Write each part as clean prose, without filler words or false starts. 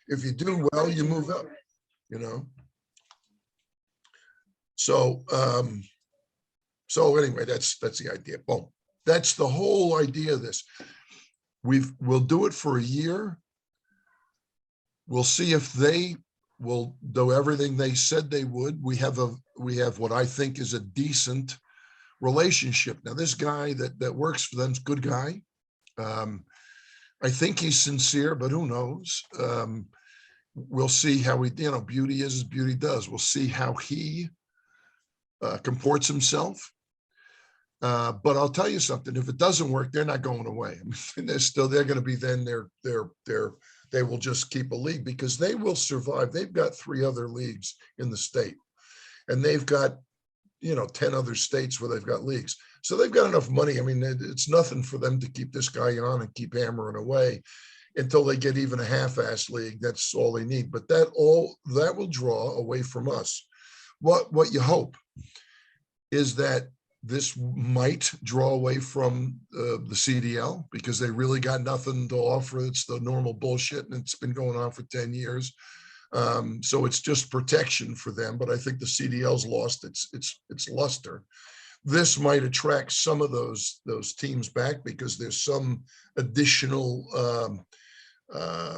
If you do well, you move up, you know? So, so anyway, that's the idea. Boom. That's the whole idea of this. We'll do it for a year. We'll see if they will do everything they said they would. We have what I think is a decent relationship. Now, this guy that works for them's a good guy. I think he's sincere, but who knows? We'll see how beauty is as beauty does. We'll see how he comports himself. But I'll tell you something, if it doesn't work, they're not going away. I mean, they're going to be then they will just keep a league because they will survive. They've got 3 other leagues in the state, and they've got 10 other states where they've got leagues. So they've got enough money. I mean, it's nothing for them to keep this guy on and keep hammering away until they get even a half-ass league. That's all they need. But that will draw away from us. What you hope is that this might draw away from the CDL because they really got nothing to offer. It's the normal bullshit, and it's been going on for 10 years. So it's just protection for them. But I think the CDL's lost its luster. This might attract some of those teams back because there's some additional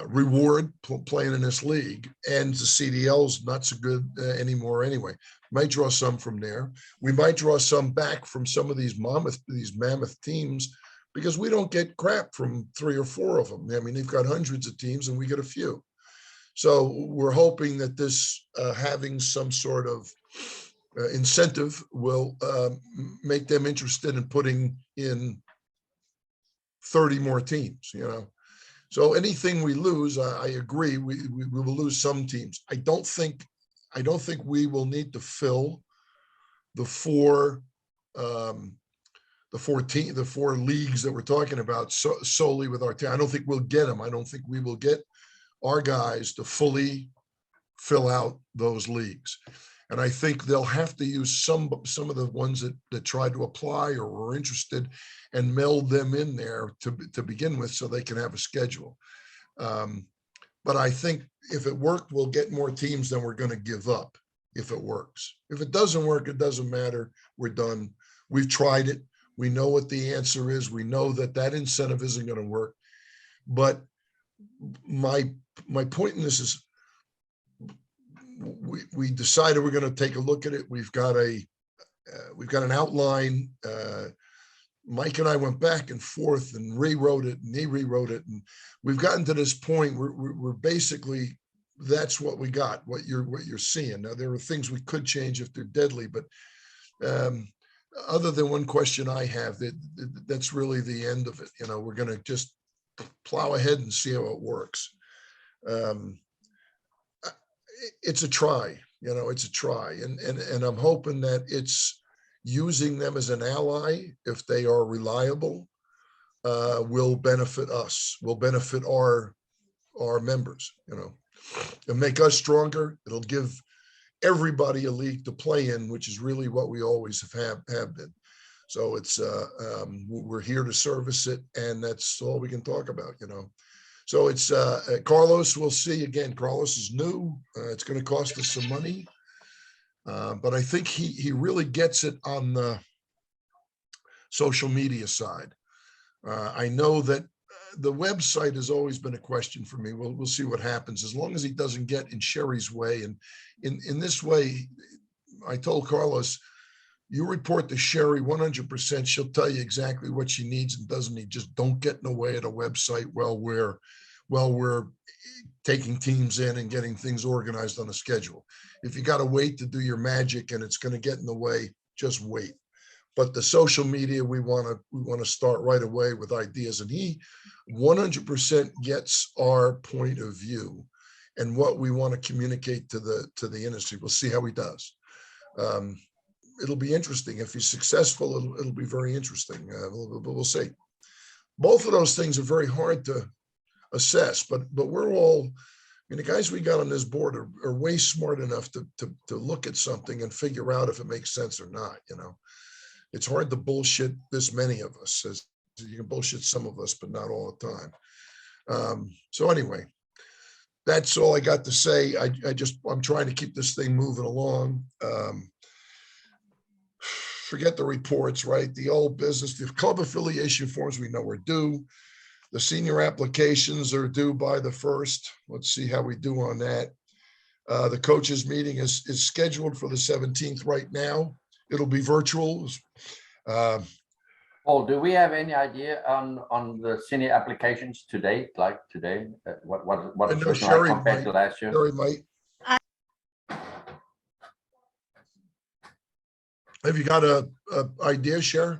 reward playing in this league, and the CDL's not so good anymore anyway. Might draw some from there. We might draw some back from some of these mammoth teams because we don't get crap from 3 or 4 of them. I mean, they've got hundreds of teams and we get a few. So we're hoping that this having some sort of incentive will make them interested in putting in 30 more teams, So anything we lose, I agree, we will lose some teams. I don't think we will need to fill the 4 leagues that we're talking about solely with our team. I don't think we'll get them. I don't think we will get our guys to fully fill out those leagues. And I think they'll have to use some of the ones that tried to apply or were interested and meld them in there to begin with so they can have a schedule. But I think if it worked, we'll get more teams than we're going to give up if it works. If it doesn't work, it doesn't matter. We're done. We've tried it. We know what the answer is. We know that incentive isn't going to work. But my point in this is we decided we're going to take a look at it. We've got an outline. Mike and I went back and forth and rewrote it, and he rewrote it, and we've gotten to this point where we're basically, that's what we got, what you're seeing. Now, there are things we could change if they're deadly, but other than one question I have, that's really the end of it. We're going to just plow ahead and see how it works. It's a try, it's a try, and I'm hoping that it's using them as an ally, if they are reliable, will benefit us, will benefit our members, It'll make us stronger. It'll give everybody a league to play in, which is really what we always have been. So it's we're here to service it, and that's all we can talk about, So it's Carlos. We'll see. Again, Carlos is new. It's going to cost us some money. But I think he really gets it on the social media side. I know that the website has always been a question for me. We'll see what happens, as long as he doesn't get in Sherry's way. And in this way, I told Carlos, you report to Sherry 100%. She'll tell you exactly what she needs and doesn't need. Just don't get in the way of the website while we're taking teams in and getting things organized on a schedule. If you got to wait to do your magic and it's going to get in the way, just wait. But the social media, we want to start right away with ideas, and he 100% gets our point of view and what we want to communicate to the industry. We'll see how he does. It'll be interesting. If he's successful, it'll be very interesting. But we'll see. Both of those things are very hard to assess, but we're all, the guys we got on this board are way smart enough to look at something and figure out if it makes sense or not. It's hard to bullshit this many of us. You can bullshit some of us, but not all the time. So anyway, that's all I got to say. I'm trying to keep this thing moving along. Forget the reports, right? The old business, the club affiliation forms we know are due. The senior applications are due by the 1st. Let's see how we do on that. The coaches meeting is scheduled for the 17th right now. It'll be virtual. Paul, do we have any idea on the senior applications to date, like today? What I it's know looking Sherry like compared might. to last year? Sherry might. Have you got a idea, Sherry?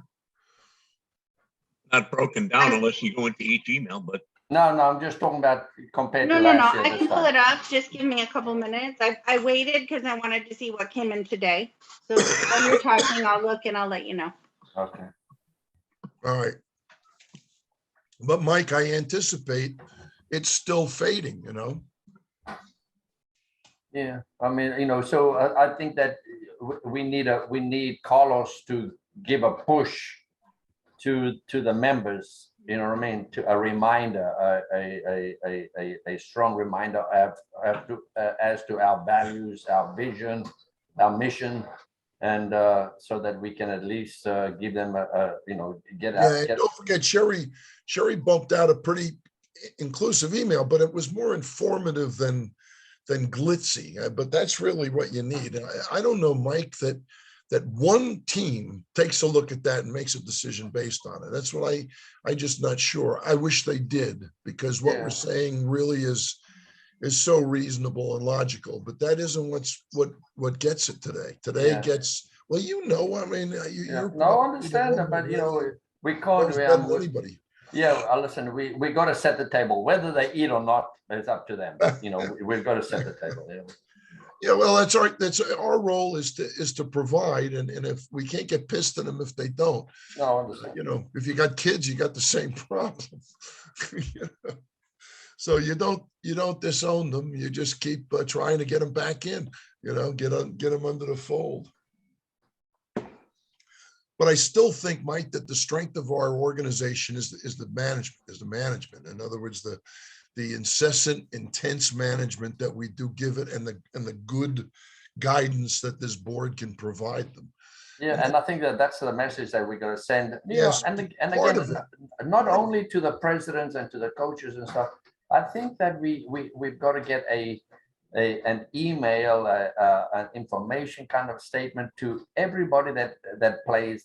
Not broken down unless you go into each email, but No, I'm just talking about compared No, to no, no, last year. I this can pull time. it up. Just give me a couple minutes. I waited because I wanted to see what came in today. So when you're talking, I'll look and I'll let you know. Okay. All right. But Mike, I anticipate it's still fading, you know? Yeah, I mean, you know, so I think that we need Carlos to give a push to the members, you know what I mean, to a reminder, a strong reminder as to our values, our vision, our mission, and so that we can at least give them you know, get out. Yeah, and don't forget, Sherry bumped out a pretty inclusive email, but it was more informative than glitzy. But that's really what you need. And I don't know, Mike, that one team takes a look at that and makes a decision based on it. That's what I just not sure. I wish they did, because what we're saying really is so reasonable and logical, but that isn't what gets it today. Today gets, well, you know, I mean, you're no, I understand that, but you know, we can't. anybody. Yeah, listen, we got to set the table. Whether they eat or not, it's up to them. You know, we've got to set the table. Yeah. Yeah, well, that's our role is to provide, and if we can't get pissed at them if they don't. No, I understand. You know, if you got kids, you got the same problem. You know? So you don't disown them. You just keep trying to get them back in. You know, get them under the fold. But I still think, Mike, that the strength of our organization is the management. In other words, the incessant, intense management that we do give it, and the good guidance that this board can provide them. Yeah, and I think that's the message that we're going to send. Yes, and part again, of it. not only to the presidents and to the coaches and stuff. I think that we've got to get an email, an information kind of statement to everybody that plays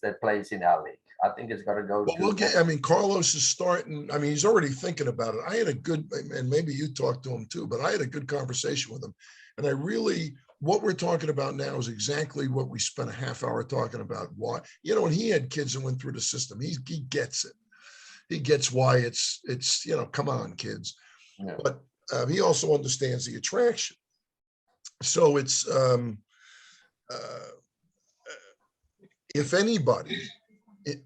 in our league. I think it's got to go. Well, we'll get. I mean, Carlos is starting. I mean, he's already thinking about it. I had a good, and maybe you talked to him too, but I had a good conversation with him, and I really, what we're talking about now is exactly what we spent a half hour talking about. Why, you know, when he had kids and went through the system, he gets it. He gets why it's you know, come on, kids. Yeah. But he also understands the attraction. So it's if anybody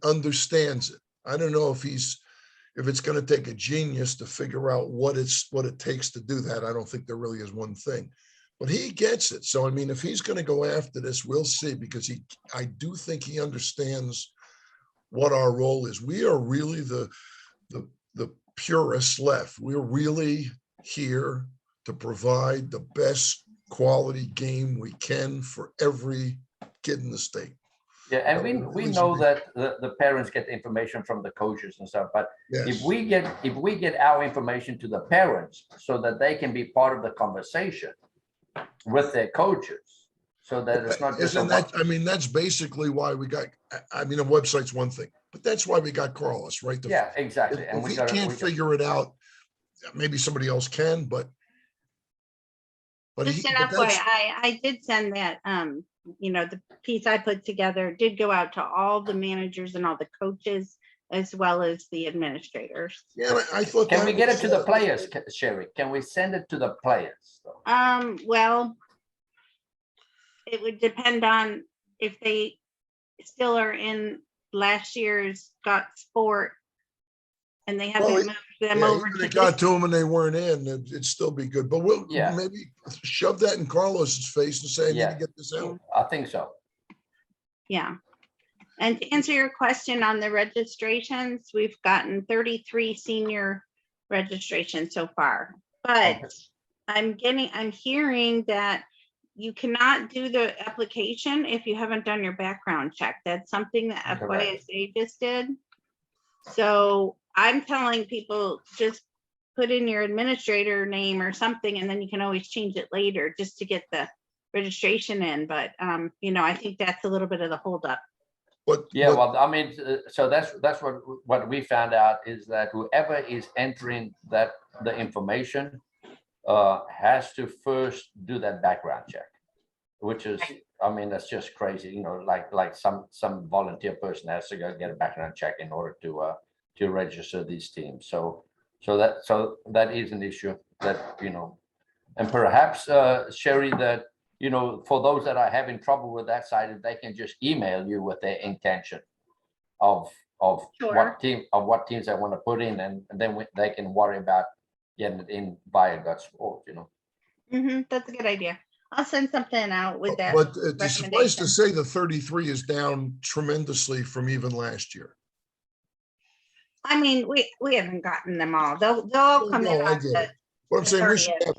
understands it, I don't know if it's going to take a genius to figure out what it takes to do that. I don't think there really is one thing, but he gets it. So I mean, if he's going to go after this, we'll see, because I do think he understands what our role is. We are really the purists left. We're really here to provide the best quality game we can for every kid in the state. Yeah, and we know that the parents get information from the coaches and stuff, but if we get our information to the parents so that they can be part of the conversation with their coaches, so that it's not just I mean, that's basically why we got. I mean, a website's one thing, but that's why we got Carlos, right? Yeah, exactly. And if we can't figure it out, maybe somebody else can, but just an FYI, I did send that, you know, the piece I put together did go out to all the managers and all the coaches, as well as the administrators. Yeah, I thought. Can we get it to the players, Sherry? Can we send it to the players? Well, it would depend on if they still are in last year's Got Sport and they haven't moved them over to. They got to them and they weren't in. It'd still be good, but we'll maybe shove that in Carlos's face and say, "I need to get this out." I think so. Yeah. And to answer your question on the registrations, we've gotten 33 senior registrations so far, but I'm hearing that you cannot do the application if you haven't done your background check. That's something that Correct. FYSA just did. So I'm telling people, just put in your administrator name or something, and then you can always change it later just to get the registration in. But, I think that's a little bit of the holdup. But, Yeah, but well, I mean, so that's what we found out is that whoever is entering the information has to first do that background check, which is, I mean, that's just crazy, like some volunteer person has to go get a background check in order to register these teams. So that is an issue that, and perhaps, Sherry, that, for those that are having trouble with that side, if they can just email you with their intention of Sure. what teams they want to put in, and then they can worry about getting it in via Gut Sport, That's a good idea. I'll send something out with that but to suffice to recommendation. say, the 33 is down tremendously from even last year. I mean, we haven't gotten them all. They'll all come in No, I on get the it. What I'm saying, we should 30th.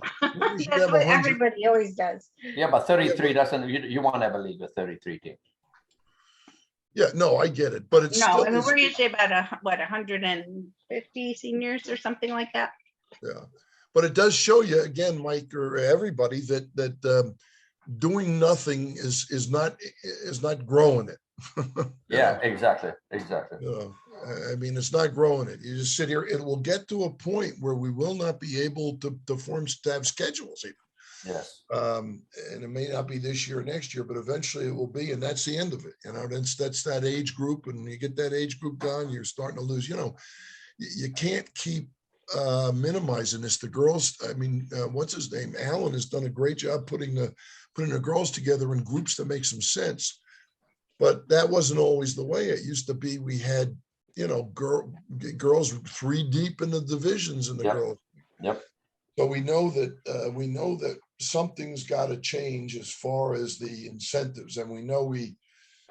we should That's have what 100. everybody always does. Yeah, but 33 but- doesn't, you won't have a league with 33 teams. Yeah, no, I get it, but it's No, still, I mean, we're usually about 150 seniors or something like that. yeah. But it does show you again, Mike, or everybody, that doing nothing is not growing it. Yeah, exactly. You know, I mean, it's not growing it. You just sit here. It will get to a point where we will not be able to have schedules even. Yes. And it may not be this year or next year, but eventually it will be, and that's the end of it. That's that age group, and you get that age group done, you're starting to lose. You can't keep minimizing this. The girls, I mean, what's his name? Alan has done a great job putting the girls together in groups that make some sense. But that wasn't always the way. It used to be we had, girls 3 deep in the divisions in the Yep. girls. Yep. So we know that something's got to change as far as the incentives, and we know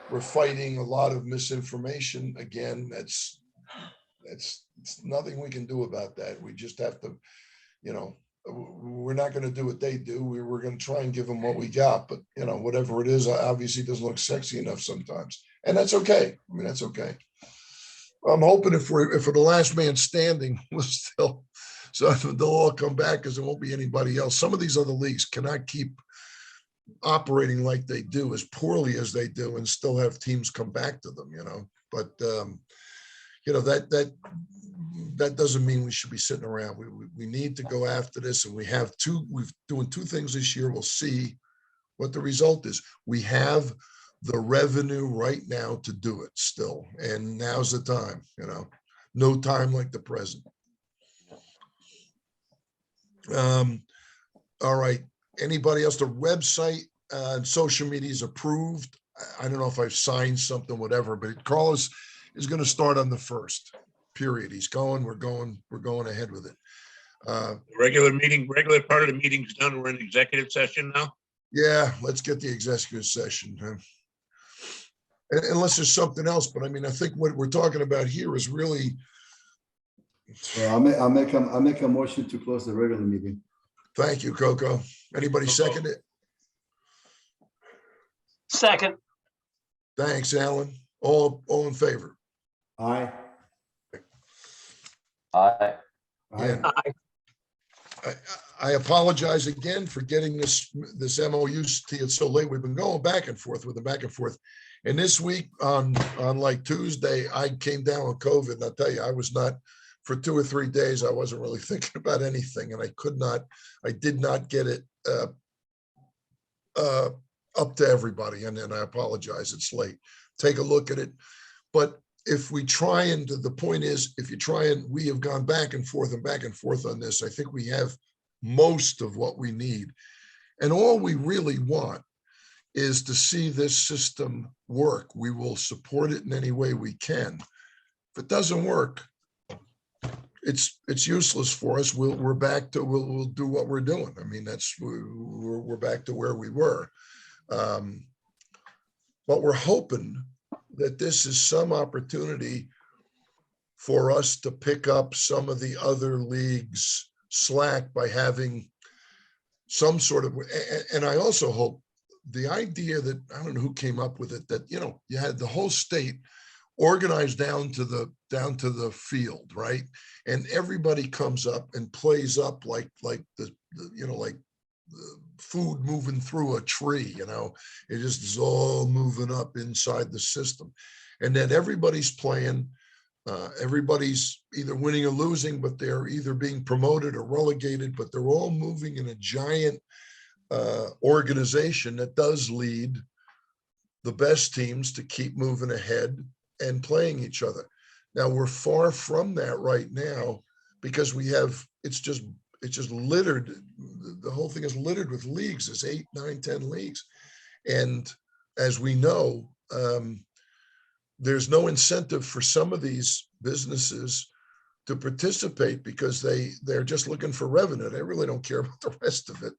we're fighting a lot of misinformation. Again, it's nothing we can do about that. We just have to, we're not going to do what they do. We're going to try and give them what we got, but whatever it is, obviously doesn't look sexy enough sometimes, and that's okay. I mean, that's okay. I'm hoping if we're the last man standing, we'll still, so they'll all come back because there won't be anybody else. Some of these other leagues cannot keep operating like they do, as poorly as they do, and still have teams come back to them. But that doesn't mean we should be sitting around. We need to go after this, and we're doing 2 things this year. We'll see what the result is. We have the revenue right now to do it still, and now's the time. No time like the present. All right. Anybody else? The website and social media is approved. I don't know if I've signed something, whatever, but Carlos is going to start on the 1st. Period. He's going. We're going ahead with it. Regular part of the meeting's done. We're in executive session now. Yeah, let's get the executive session. Unless there's something else, but I mean, I think what we're talking about here is really. Well, I'll make a motion to close the regular meeting. Thank you, Coco. Anybody second it? Second. Thanks, Alan. All in favor? Aye. Aye. Yeah. Aye. I apologize again for getting this MOU to you so late. We've been going back and forth with them, back and forth. And this week on like Tuesday, I came down with COVID, and I'll tell you, I was not, for 2 or 3 days, I wasn't really thinking about anything, and I did not get it up to everybody. And I apologize, it's late. Take a look at it. But if we try, and the point is, if you try, and we have gone back and forth on this, I think we have most of what we need. And all we really want is to see this system work. We will support it in any way we can. If it doesn't work, it's useless for us. We'll do what we're doing. I mean, we're back to where we were. But we're hoping that this is some opportunity for us to pick up some of the other leagues' slack by having some sort of, and I also hope the idea that, I don't know who came up with it, that, you know, you had the whole state organized down to the field, right? And everybody comes up and plays up like the you know, like the food moving through a tree, you know, it just is all moving up inside the system. And then everybody's playing, everybody's either winning or losing, but they're either being promoted or relegated, but they're all moving in a giant organization that does lead the best teams to keep moving ahead and playing each other. Now we're far from that right now because we have, it's just littered. The whole thing is littered with leagues. There's 8, 9, 10 leagues. And as we know, there's no incentive for some of these businesses to participate because they're just looking for revenue. They really don't care about the rest of it.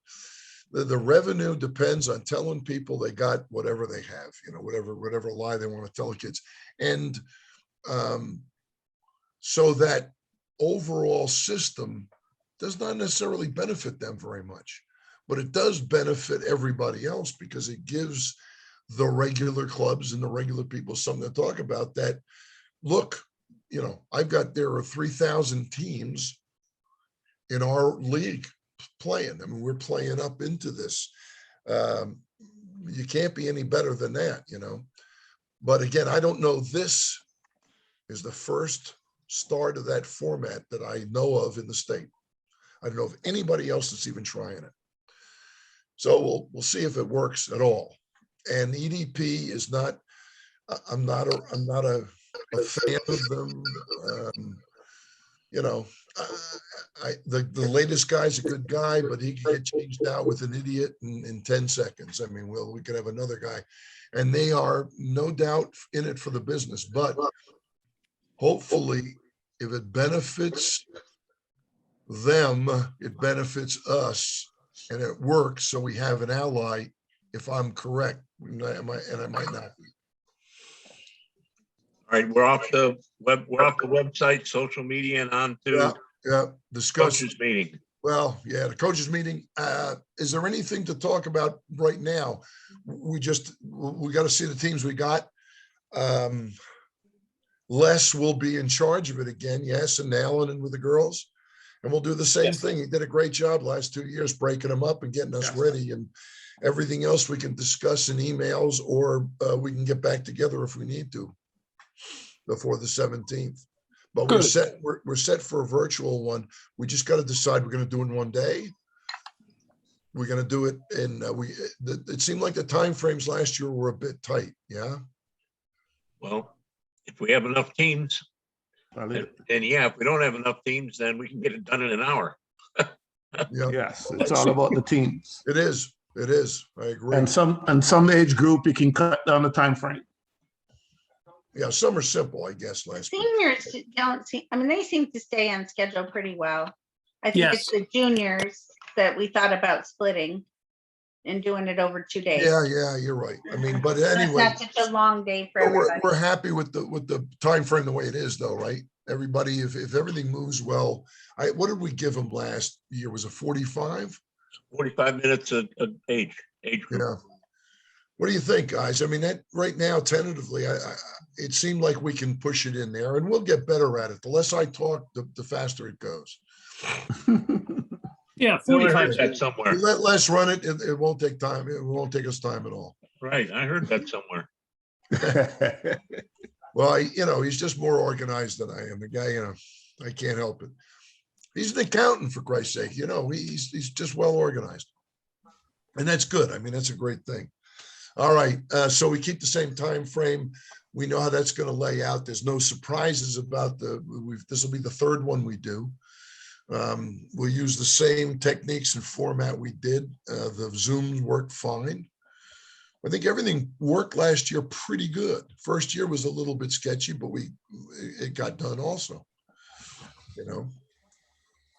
The revenue depends on telling people they got whatever they have, you know, whatever lie they want to tell the kids. And so that overall system does not necessarily benefit them very much, but it does benefit everybody else because it gives the regular clubs and the regular people something to talk about. That, look, you know, there are 3,000 teams in our league playing. I mean, we're playing up into this. You can't be any better than that, you know. But again, I don't know, this is the first start of that format that I know of in the state. I don't know of anybody else that's even trying it. So we'll see if it works at all. And EDP is not, I'm not a fan of them. You know, the latest guy's a good guy, but he can get changed out with an idiot in 10 seconds. I mean, we could have another guy, and they are no doubt in it for the business, but hopefully if it benefits them, it benefits us, and it works. So we have an ally, if I'm correct, and I might not be. All right, we're off the website, social media, and on to Yeah, discussion. coaches meeting. Well, yeah, the coaches meeting. Is there anything to talk about right now? We got to see the teams we got. Les will be in charge of it again, yes, and Alan and with the girls. And we'll do the same thing. He did a great job last 2 years, breaking them up and getting us ready, and everything else we can discuss in emails, or we can get back together if we need to before the 17th. But we're set for a virtual one. We just got to decide we're going to do it in one day. We're going to do it in, it seemed like the timeframes last year were a bit tight. Yeah. Well, if we have enough teams, and if we don't have enough teams, then we can get it done in an hour. Yeah. Yes, it's all about the teams. It is. It is. I agree. And some age group, you can cut down the time frame. Yeah, some are simple, I guess, last week. Seniors don't seem, I mean, they seem to stay on schedule pretty well. I think it's Yes. the juniors that we thought about splitting and doing it over 2 days. Yeah, you're right. I mean, but That's anyway, not such a long day for but everybody. we're happy with the time frame the way it is, though, right? Everybody, if everything moves well, what did we give them last year? Was it 45? 45 minutes of age group. Yeah. What do you think, guys? I mean, that right now, tentatively, it seemed like we can push it in there, and we'll get better at it. The less I talk, the faster it goes. Yeah, I heard 45. that somewhere. We let Les run it, it won't take time. It won't take us time at all. Right, I heard that somewhere. Well, he's just more organized than I am. The guy, I can't help it. He's an accountant, for Christ's sake. He's just well organized, and that's good. I mean, that's a great thing. All right, so we keep the same time frame. We know how that's going to lay out. There's no surprises about this will be the third one we do. We'll use the same techniques and format we did. The Zooms worked fine. I think everything worked last year pretty good. First year was a little bit sketchy, but it got done also.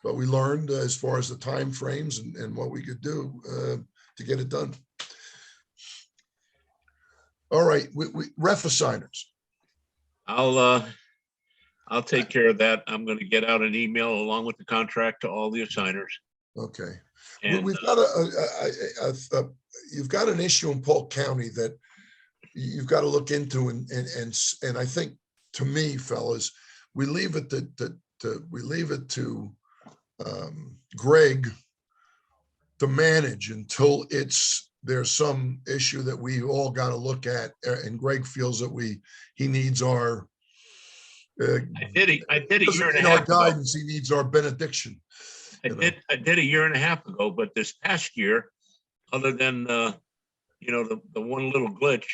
But we learned as far as the time frames and what we could do to get it done. All right, we ref assigners. I'll take care of that. I'm going to get out an email along with the contract to all the assigners. Okay. And We've got you've got an issue in Polk County that you've got to look into, and I think, to me, fellas, we leave it to Greg to manage until there's some issue that we all got to look at, and Greg feels that he needs our I did a year and a our half ago. guidance, he needs our benediction. I did a year and a half ago, but this past year, other than the one little glitch,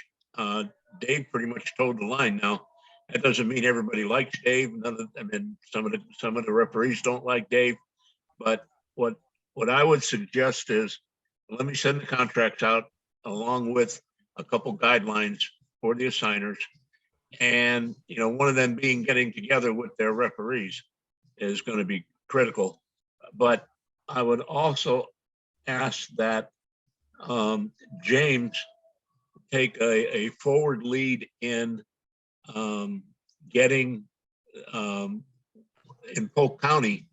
Dave pretty much told the line. Now, that doesn't mean everybody likes Dave. Some of the referees don't like Dave, but what I would suggest is, let me send the contracts out along with a couple guidelines for the assigners. And, one of them being getting together with their referees is going to be critical. But I would also ask that James take a forward lead in getting in Polk County,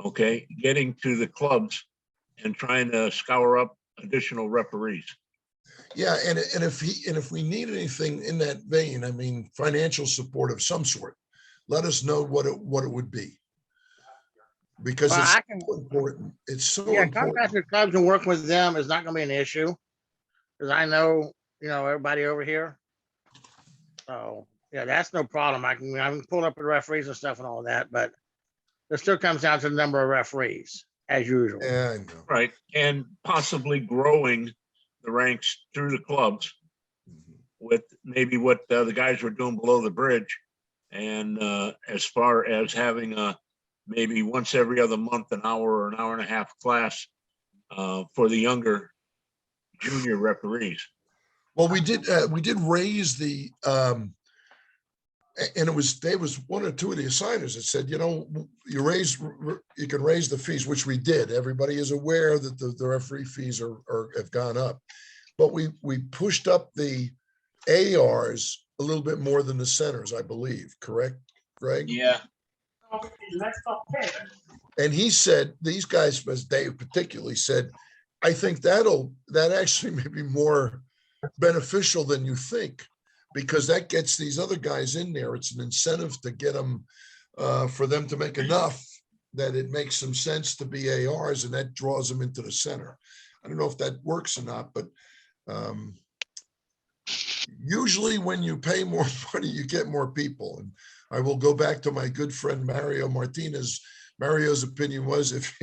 okay, getting to the clubs and trying to scour up additional referees. Yeah, and if we need anything in that vein, I mean, financial support of some sort, let us know what it would be. Because Well, it's I can- so important. It's so Yeah, important. contracted clubs and working with them is not gonna be an issue. Cause I know, everybody over here. So, yeah, that's no problem. I can pull up the referees and stuff and all that, but it still comes down to the number of referees as usual. Yeah, I know. Right, and possibly growing the ranks through the clubs with maybe what the guys were doing below the bridge. And as far as having maybe once every other month, an hour or an hour and a half class for the younger junior referees. Well, we did raise the, and there was one or two of the assigners that said, you can raise the fees, which we did. Everybody is aware that the referee fees have gone up. But we pushed up the ARs a little bit more than the centers, I believe, correct, Greg? Yeah. And he said, these guys, as Dave particularly said, I think that actually may be more beneficial than you think, because that gets these other guys in there. It's an incentive to get them, for them to make enough that it makes some sense to be ARs, and that draws them into the center. I don't know if that works or not, but usually when you pay more money, you get more people. And I will go back to my good friend Mario Martinez. Mario's opinion was, if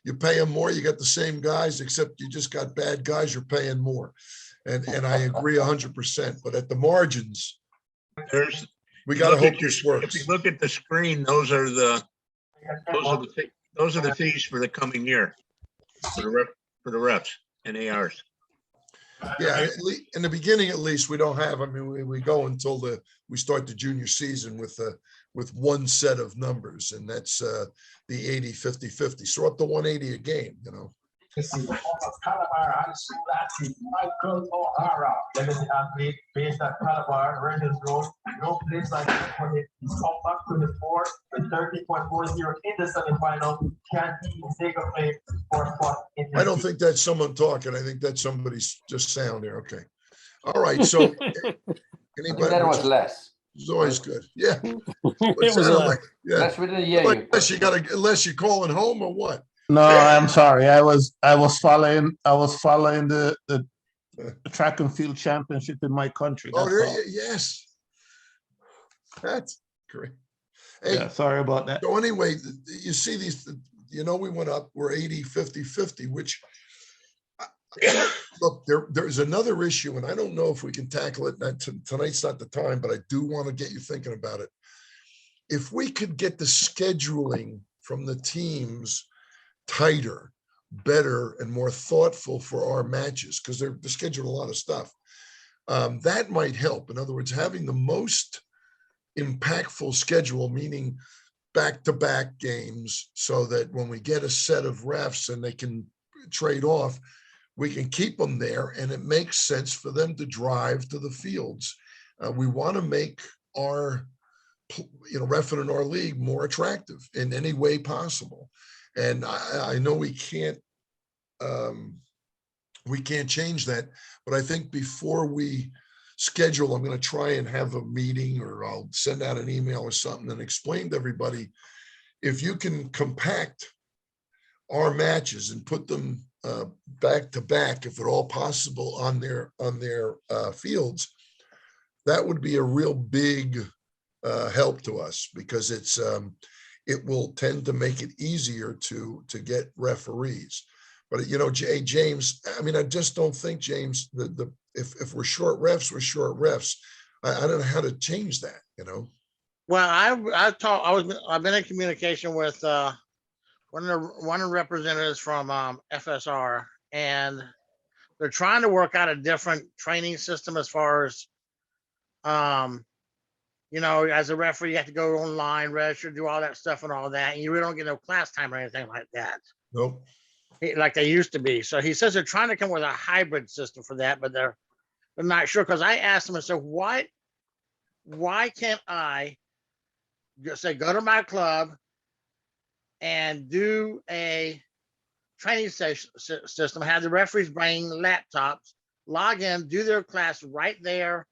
you pay them more, you got the same guys, except you just got bad guys, you're paying more. And I agree 100%, but at the margins, we got to hope this works. If you look at the screen, those are the fees for the coming year for the refs and ARs. Yeah, in the beginning, at least, we don't have, I mean, we go until we start the junior season with one set of numbers, and that's the 80, 50, 50. So up to 180 a game, I don't think that's someone talking. I think that's somebody's just sound there. Okay. All right. So I think anybody, that was less. it's always good. Yeah. It It was sounded like, yeah. Less we didn't hear you. Unless you're calling home or what? No, I'm sorry. I was following the track and field championship in my country. Oh, That's there all. yes. That's great. Hey, Yeah, sorry about that. so anyway, you see these, we went up, we're 80, 50, 50, which look, there's another issue, and I don't know if we can tackle it. Tonight's not the time, but I do want to get you thinking about it. If we could get the scheduling from the teams tighter, better, and more thoughtful for our matches, because they're scheduled a lot of stuff, that might help. In other words, having the most impactful schedule, meaning back-to-back games, so that when we get a set of refs and they can trade off, we can keep them there, and it makes sense for them to drive to the fields. We want to make our, reffing in our league more attractive in any way possible. And I know we can't change that, but I think before we schedule, I'm going to try and have a meeting, or I'll send out an email or something and explain to everybody, if you can compact our matches and put them back to back, if at all possible, on their fields, that would be a real big help to us, because it will tend to make it easier to get referees. But James, I mean, I just don't think, James, if we're short refs, we're short refs. I don't know how to change that. Well, I've been in communication with one of the representatives from FSR, and they're trying to work out a different training system as far as as a referee, you have to go online, register, do all that stuff and all that, and you really don't get no class time or anything like that. Nope. Like they used to be. So he says they're trying to come with a hybrid system for that, but they're not sure. Because I asked him, I said, why can't I just say, go to my club and do a training system, have the referees bring laptops, log in, do their class right there.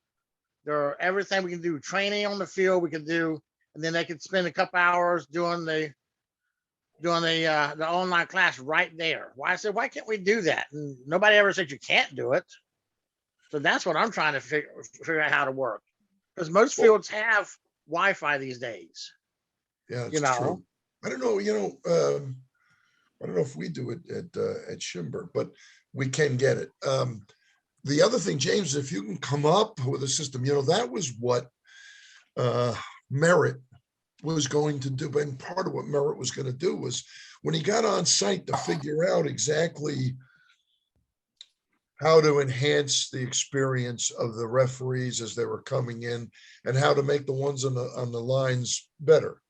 There, everything we can do, training on the field, we can do, and then they could spend a couple hours doing the online class right there. Why? I said, why can't we do that? And nobody ever said you can't do it. So that's what I'm trying to figure out how to work, because most fields have Wi-Fi these days. Yeah, it's true. I don't know. I don't know if we do it at Shimber, but we can get it. The other thing, James, if you can come up with a system, that was what Merritt was going to do. And part of what Merritt was going to do was, when he got on site to figure out exactly how to enhance the experience of the referees as they were coming in, and how to make the ones on the lines better,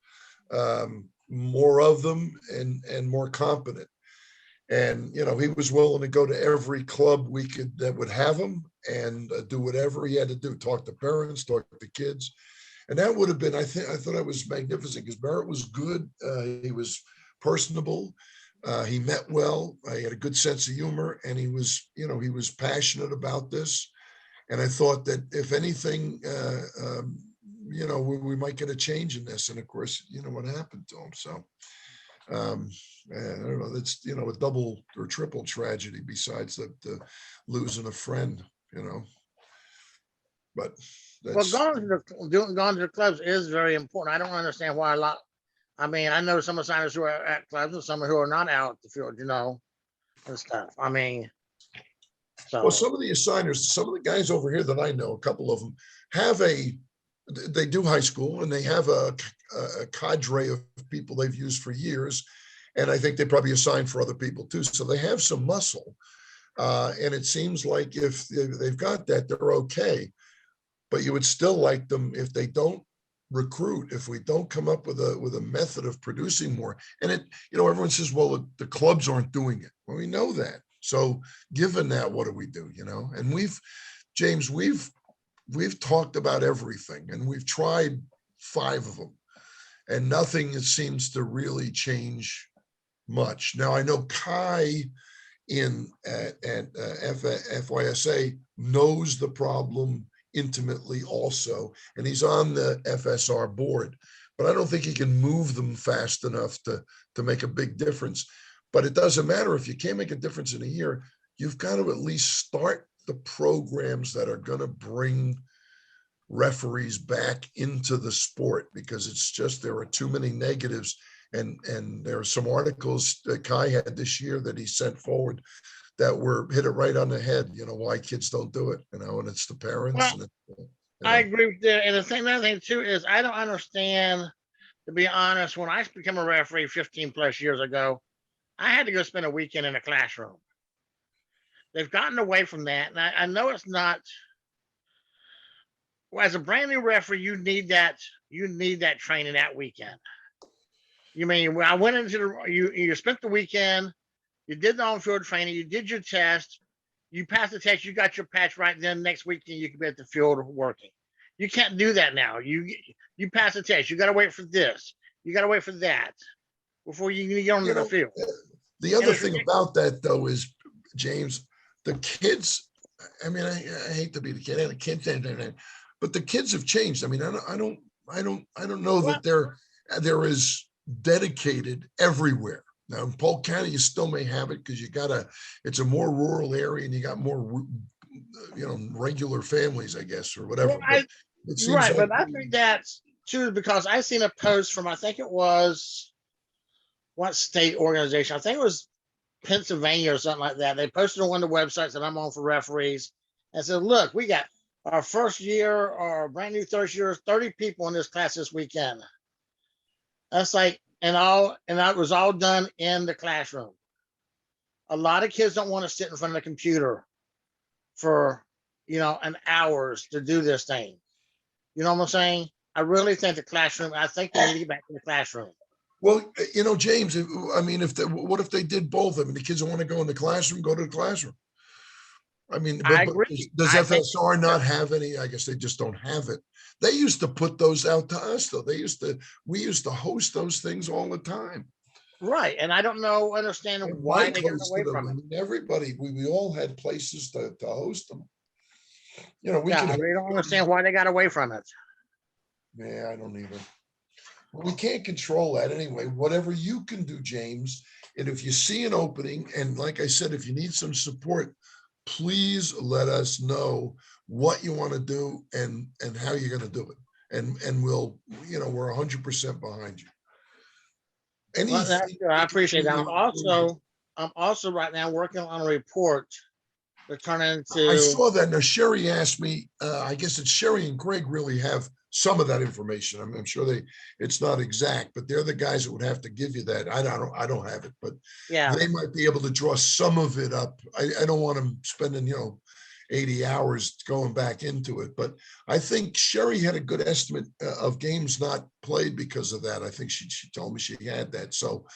more of them and more competent. And, he was willing to go to every club that would have him, and do whatever he had to do, talk to parents, talk to kids. And that would have been, I thought that was magnificent, because Barrett was good. He was personable. He met well. He had a good sense of humor, and he was passionate about this. And I thought that if anything, we might get a change in this. And of course, what happened to him. So, I don't know, that's, a double or triple tragedy besides the losing a friend, but that's. Well, going to the clubs is very important. I don't understand why I know some assigners who are at clubs and some who are not out the field, and stuff. I mean, so. Well, some of the assigners, some of the guys over here that I know, a couple of them they do high school, and they have a cadre of people they've used for years. And I think they probably assign for other people too. So they have some muscle. And it seems like if they've got that, they're okay. But you would still like them, if they don't recruit, if we don't come up with a method of producing more. And everyone says, well, the clubs aren't doing it. Well, we know that. So given that, what do we do? And James, we've talked about everything, and we've tried 5 of them, and nothing seems to really change much. Now, I know Kai at FYSA knows the problem intimately also, and he's on the FSR board, but I don't think he can move them fast enough to make a big difference. But it doesn't matter if you can't make a difference in a year. You've got to at least start the programs that are going to bring referees back into the sport, because it's just, there are too many negatives. And there are some articles that Kai had this year that he sent forward that hit it right on the head, why kids don't do it, and it's the parents. Well, I agree with that. And the other thing too is, I don't understand, to be honest, when I became a referee 15 plus years ago, I had to go spend a weekend in a classroom. They've gotten away from that. And I know it's not, as a brand new referee, you need that training that weekend. You mean, when I went into you spent the weekend, you did the on-field training, you did your test, you passed the test, you got your patch right then. Next weekend, you could be at the field working. You can't do that now. You pass the test, you got to wait for this, you got to wait for that. before you can get onto You the know, field. The other it's thing about that though is, James, the kids, I mean, I hate to be the kid, and the kids, but the kids have changed. I mean, I don't know Well- that they're as dedicated everywhere. Now, in Polk County, you still may have it because it's a more rural area and you got more, regular families, I guess, or whatever. Well, But it seems Right, like but I think that's too, because I seen a post from, I think it was, what state organization? I think it was Pennsylvania or something like that. They posted on one of the websites that I'm on for referees and said, look, we got our first year or brand new first year, 30 people in this class this weekend. That's like, and that was all done in the classroom. A lot of kids don't want to sit in front of the computer for, an hours to do this thing. You know what I'm saying? I really think I think they need to get back to the classroom. well, James, what if they did both? I mean, the kids that want to go in the classroom, go to the classroom. I mean, I but agree. does I think- FSR not have any? I guess they just don't have it. They used to put those out to us though. We used to host those things all the time. Right. And I don't understand And why Mike they got hosted away them. from I it. mean, everybody, we all had places to host them. We Yeah, could. I really don't understand why they got away from it. Yeah, I don't either. We can't control that anyway. Whatever you can do, James, and if you see an opening, and like I said, if you need some support, please let us know what you want to do and how you're going to do it. And we'll, we're 100% behind you. Well, that's Anything. good. I appreciate that. I'm also right now working on a report to turn I into, saw that. Now Sherry asked me, I guess it's Sherry and Greg really have some of that information. I'm sure it's not exact, but they're the guys that would have to give you that. I don't have it, but yeah, they might be able to draw some of it up. I don't want them spending, 80 hours going back into it, but I think Sherry had a good estimate of games not played because of that. I think she told me she had that. So,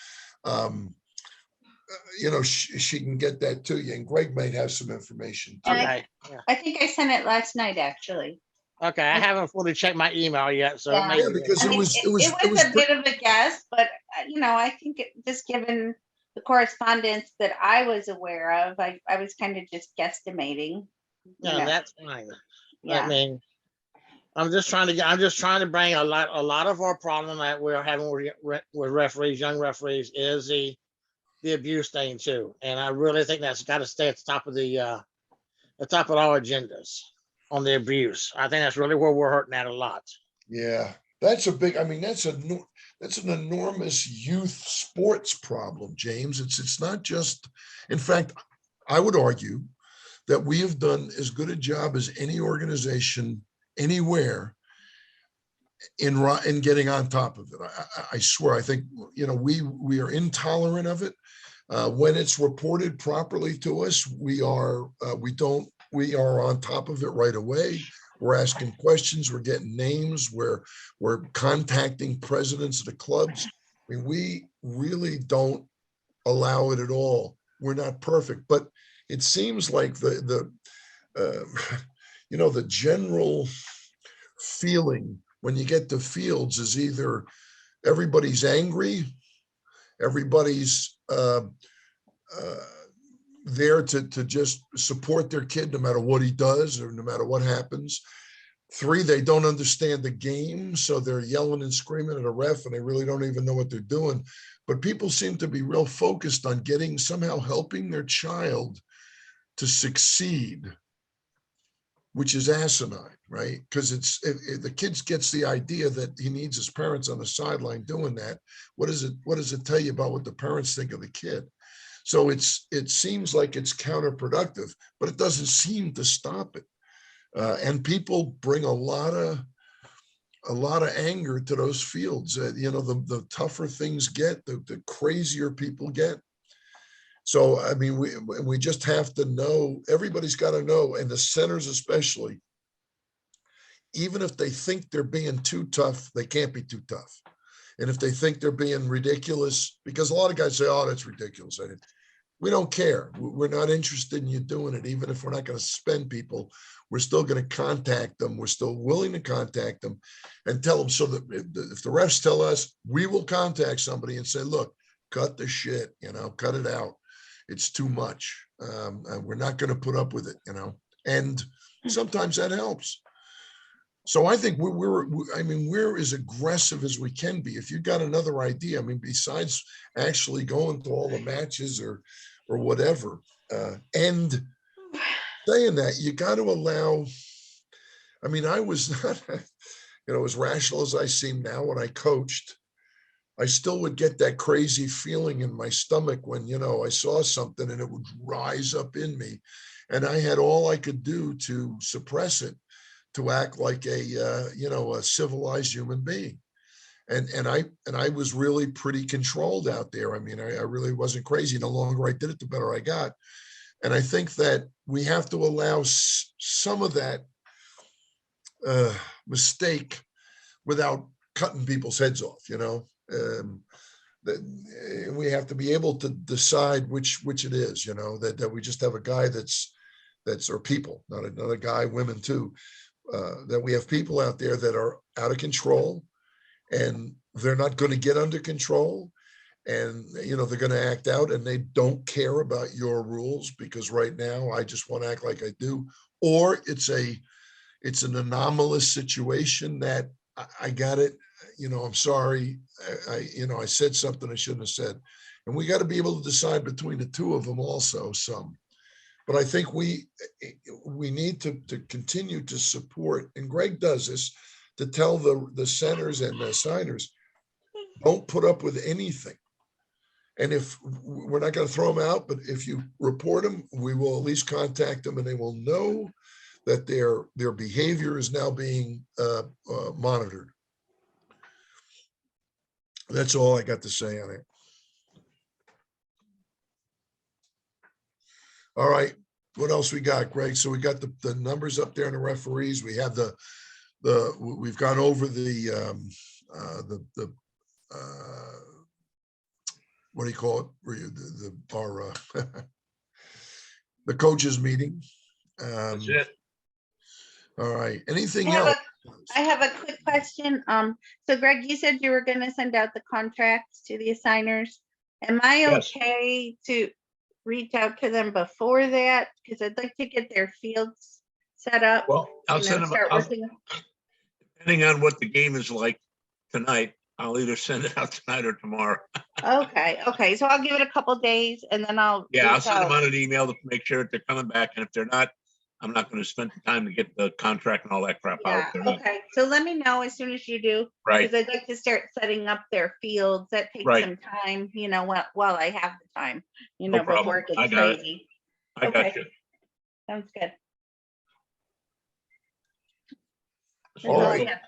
she can get that to you, and Greg might have some information too. okay. Yeah. I think I sent it last night, actually. Okay, I haven't fully checked my email yet, so it Yeah. may Yeah, be- because I it mean, was a bit of a guess, but I think just given the correspondence that I was aware of, I was kind of just guesstimating. yeah, that's fine. Yeah. I mean, I'm just trying to bring a lot of our problem that we're having with referees, young referees, is the abuse thing too. And I really think that's got to stay at the top of our agendas on the abuse. I think that's really where we're hurting at a lot. Yeah, that's a big, that's an enormous youth sports problem, James. It's not just, in fact, I would argue that we have done as good a job as any organization anywhere in getting on top of it. I swear, I think, we are intolerant of it. When it's reported properly to us, we are on top of it right away. We're asking questions, we're getting names, we're contacting presidents of the clubs. I mean, we really don't allow it at all. We're not perfect, but it seems like the general feeling when you get to fields is either everybody's angry, everybody's there to just support their kid no matter what he does or no matter what happens. 3, they don't understand the game, so they're yelling and screaming at a ref and they really don't even know what they're doing. But people seem to be real focused on somehow helping their child to succeed, which is asinine, right? Because the kid gets the idea that he needs his parents on the sideline doing that. What does it tell you about what the parents think of the kid? So it seems like it's counterproductive, but it doesn't seem to stop it. And people bring a lot of anger to those fields. The tougher things get, the crazier people get. So, I mean, we just have to know, everybody's got to know, and the centers especially, even if they think they're being too tough, they can't be too tough. And if they think they're being ridiculous, because a lot of guys say, oh, that's ridiculous. We don't care. We're not interested in you doing it. Even if we're not going to suspend people, we're still going to contact them. We're still willing to contact them and tell them, so that if the refs tell us, we will contact somebody and say, look, cut the shit, cut it out. It's too much. And we're not gonna put up with it, and sometimes that helps. So I think we're as aggressive as we can be. If you got another idea, I mean, besides actually going to all the matches or whatever, and saying that, you got to allow, I mean, I was not, as rational as I seem now when I coached, I still would get that crazy feeling in my stomach when, I saw something and it would rise up in me. And I had all I could do to suppress it, to act like a civilized human being. And I was really pretty controlled out there. I mean, I really wasn't crazy. The longer I did it, the better I got. And I think that we have to allow some of that mistake without cutting people's heads off, that we have to be able to decide which it is, that we just have a guy that's or people, not a guy, women too, that we have people out there that are out of control and they're not going to get under control. And, they're going to act out and they don't care about your rules because right now I just want to act like I do. Or it's an anomalous situation that I got it. I'm sorry. I said something I shouldn't have said. And we got to be able to decide between the two of them also some. But I think we need to continue to support, and Greg does this, to tell the centers and the signers, don't put up with anything. And if we're not going to throw them out, but if you report them, we will at least contact them and they will know that their behavior is now being monitored. That's all I got to say on it. All right, what else we got, Greg? So we got the numbers up there in the referees. We have we've gone over the what do you call it? The coaches meeting. That's it. All right. Anything I have else? I have a quick question. So Greg, you said you were gonna send out the contracts to the assigners. Am I Yes. okay to reach out to them before that? Because I'd like to get their fields set up. Well, I'll and then send them, start working. depending on what the game is like tonight, I'll either send it out tonight or tomorrow. Okay, so I'll give it a couple days and then I'll. Yeah, I'll reach send them out. out an email to make sure that they're coming back. And if they're not, I'm not going to spend the time to get the contract and all that crap out. Yeah, if they're not. okay, so let me know as soon as you do, Right, because I'd like to start setting up their fields. That takes Right. some time, while I have the time, No problem. before it I gets got it. crazy. I got Okay. you. Sounds good. That's All all I right. have.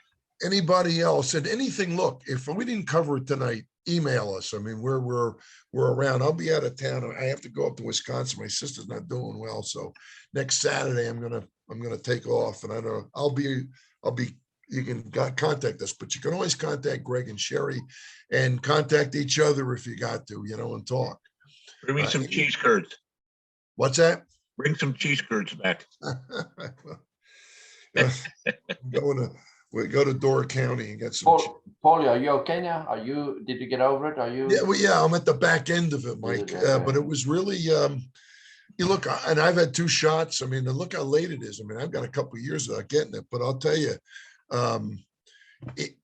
Anybody else? And anything, look, if we didn't cover it tonight, email us. I mean, we're around. I'll be out of town. I have to go up to Wisconsin. My sister's not doing well. So next Saturday, I'm gonna take off, and I don't know, I'll be, you can contact us, but you can always contact Greg and Sherry and contact each other if you got to, and talk. Bring me some cheese curds. What's that? Bring some cheese curds back. We go to Door County and get some. Paul, are you okay now? Did you get over it? Are you? Yeah, well, yeah, I'm at the back end of it, Mike. But it was really, you look, and I've had 2 shots. I mean, and look how late it is. I mean, I've got a couple of years without getting it, but I'll tell you,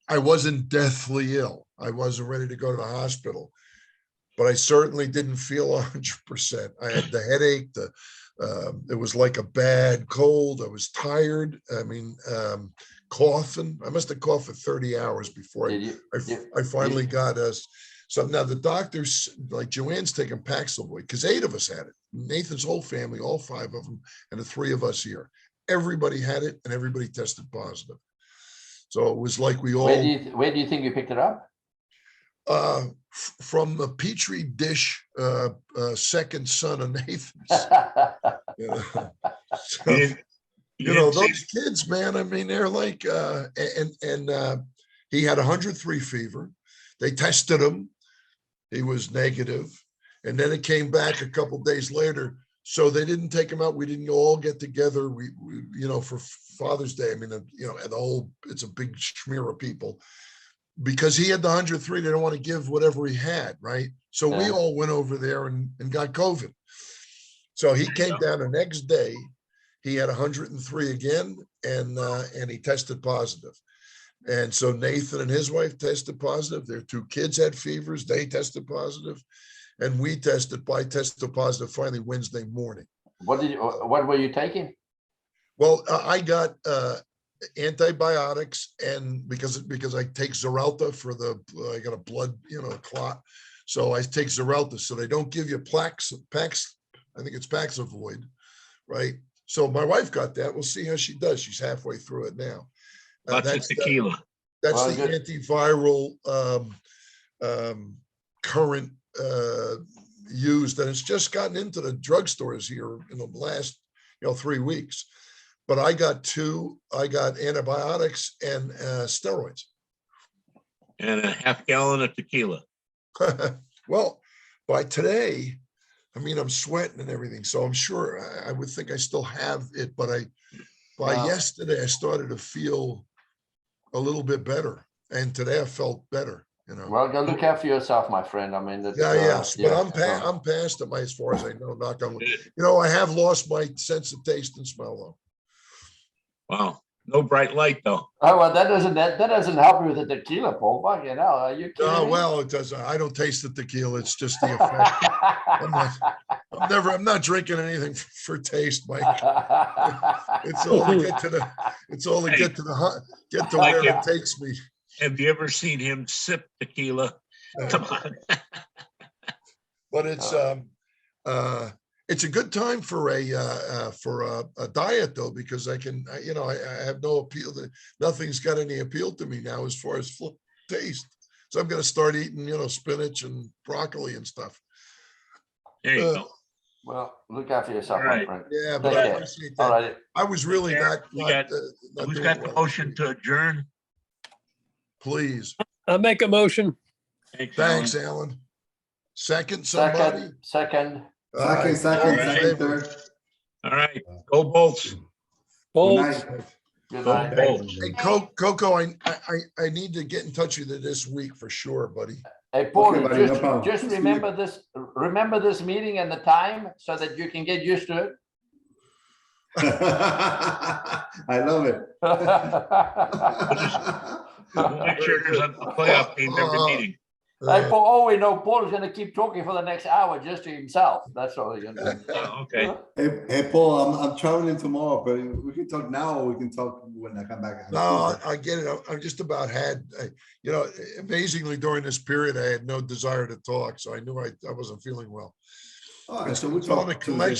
I wasn't deathly ill. I wasn't ready to go to the hospital, but I certainly didn't feel 100%. I had the headache. It was like a bad cold. I was tired. I mean, coughing. I must have coughed for 30 hours before I finally got us. So now the doctors, like Joanne's taking Paxlovid, because 8 of us had it. Nathan's whole family, all 5 of them, and the 3 of us here. Everybody had it, and everybody tested positive. So it was like we all. Where do you think you picked it up? From a petri dish, second son of Nathan's. So, those kids, man, I mean, they're like, and he had 103 fever. They tested him. He was negative. And then it came back a couple days later. So they didn't take him out. We didn't all get together. We for Father's Day. I mean, and the whole, it's a big smear of people. because he had the 103, they don't want to give whatever he had, right? So we Yeah. all went over there and got COVID. So he came down the next day, he had 103 again, and he tested positive. And so Nathan and his wife tested positive. Their 2 kids had fevers, they tested positive. And I tested positive finally Wednesday morning. What were you taking? Well, I got antibiotics, and because I take Xarelto for I got a blood, clot. So I take Xarelto, so they don't give you Pax, I think it's Paxlovid, right? So my wife got that. We'll see how she does. She's halfway through it now. Lots of tequila. That's Well, the good. antiviral current used, and it's just gotten into the drugstores here in the last 3 weeks. But I got 2. I got antibiotics and steroids. And a half gallon of tequila. Well, by today, I mean, I'm sweating and everything, so I'm sure I would think I still have it. But by Wow. yesterday, I started to feel a little bit better, and today I felt better. Well, go look after yourself, my friend. I mean, that's, Yes, but yeah, I'm past it, as far as I know. Knock on wood. Good. I have lost my sense of taste and smell, though. Wow. No bright light though. Oh, well, that doesn't help you with the tequila, Paul. Fucking hell, are you kidding Oh, me? well, it does. I don't taste the tequila. It's just the effect. I'm not drinking anything for taste, Mike. It's all to get to get to Like where it. it takes me. Have you ever seen him sip tequila? Come on. But it's a good time for a diet, though, because I have no appeal. Nothing's got any appeal to me now as far as taste. So I'm going to start eating, spinach and broccoli and stuff. There you Uh, go. Well, look after yourself, All my right. friend. Yeah, but Take I care. appreciate All that. right. I was really There, not Who's doing got the well. motion to adjourn? Please. I'll make a motion. Thanks, Alan. Alan. Second, somebody? Second. All right. Second, All in Second, favor? third. All right, go Bolts. Good Bolts. night. Good Go night. Bolts. Hey, Coco, I need to get in touch with you this week for sure, buddy. Hey, Paul, Okay, buddy, no just, problem. just remember this. Remember this meeting and the time so that you can get used to it. I love it. We'll make sure there's a playoff game every meeting. Hey, Paul, all we know, Paul is going to keep talking for the next hour just to himself. That's all he's going to do. Okay. Hey, Paul, I'm traveling tomorrow, but we can talk now, or we can talk when I come back. No, I get it. I'm just about amazingly during this period, I had no desire to talk. So I knew I wasn't feeling well. All right, so we'll It's on talk a Tuesday. collection